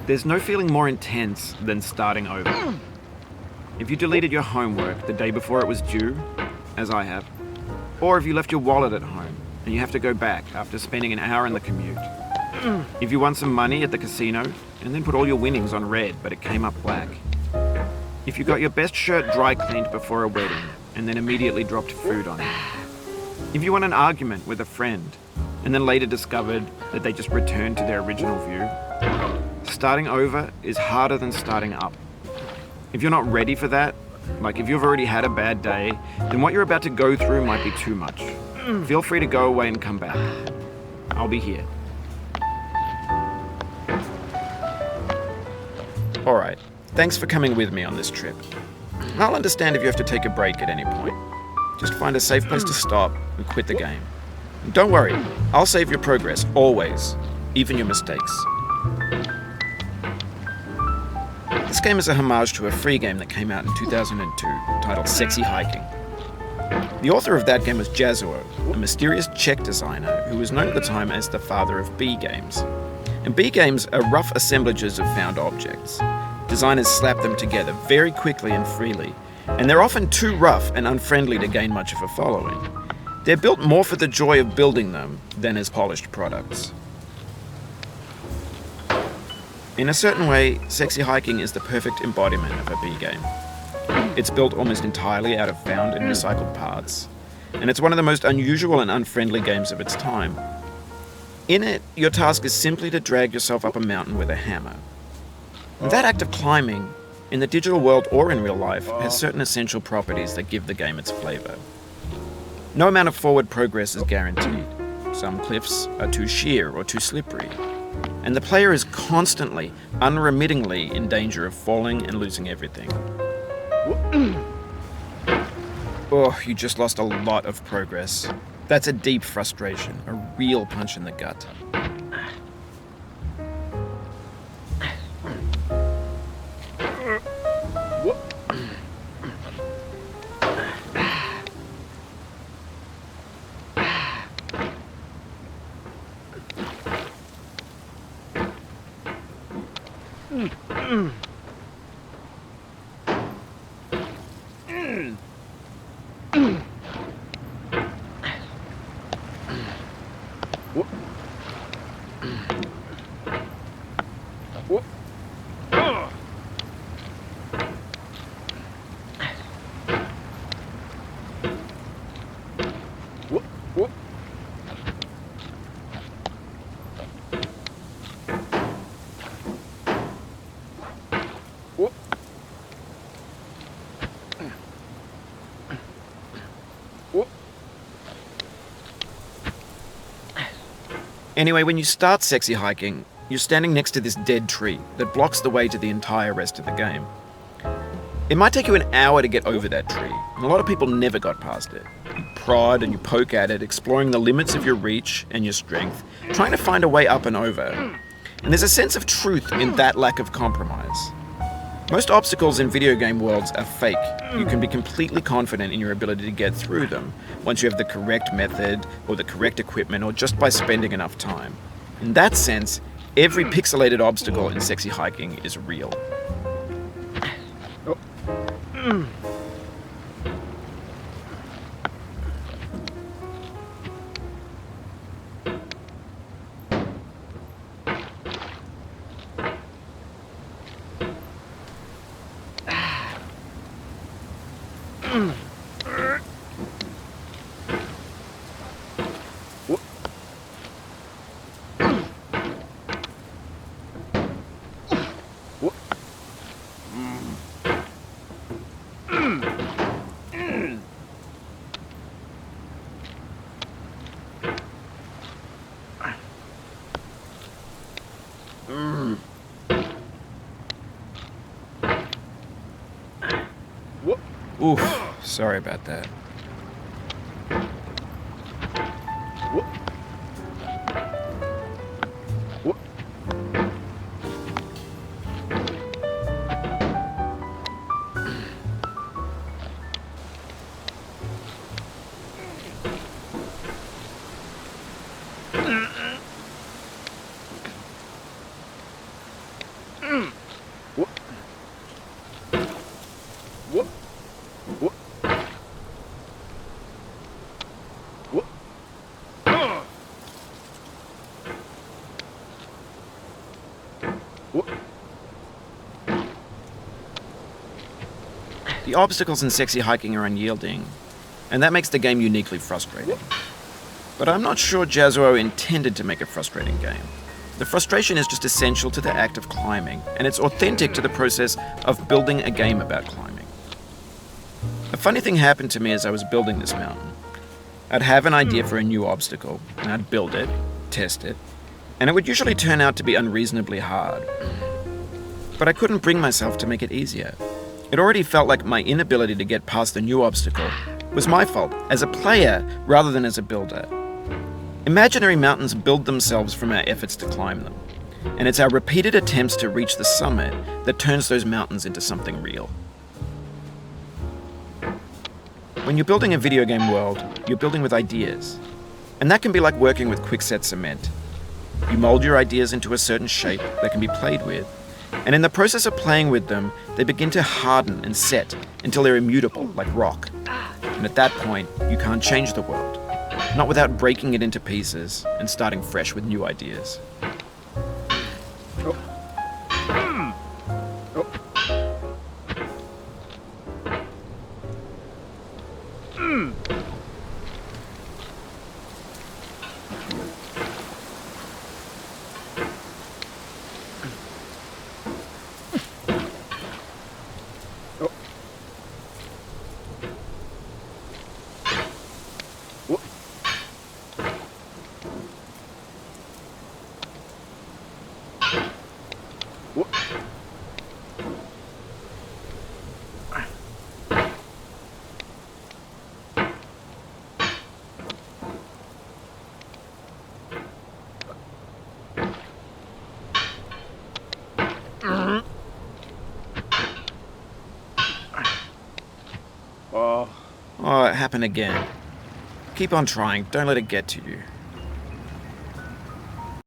There's no feeling more intense than starting over. If you deleted your homework the day before it was due, as I have, or if you left your wallet at home and you have to go back after spending an hour in the commute. If you won some money at the casino and then put all your winnings on red but it came up black. If you got your best shirt dry cleaned before a wedding and then immediately dropped food on it. If you won an argument with a friend and then later discovered that they just returned to their original view. Starting over is harder than starting up. If you're not ready for that, like if you've already had a bad day, then what you're about to go through might be too much. Feel free to go away and come back. I'll be here. Alright, thanks for coming with me on this trip. I'll understand if you have to take a break at any point. Just find a safe place to stop and quit the game. And don't worry, I'll save your progress, always, even your mistakes. This game is a homage to a free game that came out in 2002, titled Sexy Hiking. The author of that game was Jazuo, a mysterious Czech designer who was known at the time as the father of B games. And B games are rough assemblages of found objects. Designers slap them together very quickly and freely, and they're often too rough and unfriendly to gain much of a following. They're built more for the joy of building them than as polished products. In a certain way, Sexy Hiking is the perfect embodiment of a B game. It's built almost entirely out of found and recycled parts, and it's one of the most unusual and unfriendly games of its time. In it, your task is simply to drag yourself up a mountain with a hammer. And that act of climbing, in the digital world or in real life, has certain essential properties that give the game its flavor. No amount of forward progress is guaranteed. Some cliffs are too sheer or too slippery, and the player is constantly, unremittingly in danger of falling and losing everything. Oh, you just lost a lot of progress. That's a deep frustration, a real punch in the gut. Anyway, when you start Sexy Hiking, you're standing next to this dead tree that blocks the way to the entire rest of the game. It might take you an hour to get over that tree, and a lot of people never got past it. You prod and you poke at it, exploring the limits of your reach and your strength, trying to find a way up and over. And there's a sense of truth in that lack of compromise. Most obstacles in video game worlds are fake. You can be completely confident in your ability to get through them once you have the correct method or the correct equipment or just by spending enough time. In that sense, every pixelated obstacle in Sexy Hiking is real. Oof, sorry about that. The obstacles in sexy hiking are unyielding, and that makes the game uniquely frustrating. But I'm not sure Jazuo intended to make a frustrating game. The frustration is just essential to the act of climbing, and it's authentic to the process of building a game about climbing. A funny thing happened to me as I was building this mountain. I'd have an idea for a new obstacle, and I'd build it, test it, and it would usually turn out to be unreasonably hard. But I couldn't bring myself to make it easier. It already felt like my inability to get past the new obstacle was my fault as a player rather than as a builder. Imaginary mountains build themselves from our efforts to climb them, and it's our repeated attempts to reach the summit that turns those mountains into something real. When you're building a video game world, you're building with ideas, and that can be like working with quickset cement. You mold your ideas into a certain shape that can be played with, and in the process of playing with them, they begin to harden and set until they're immutable, like rock. And at that point, you can't change the world, not without breaking it into pieces and starting fresh with new ideas. Oh, it happened again. Keep on trying, don't let it get to you.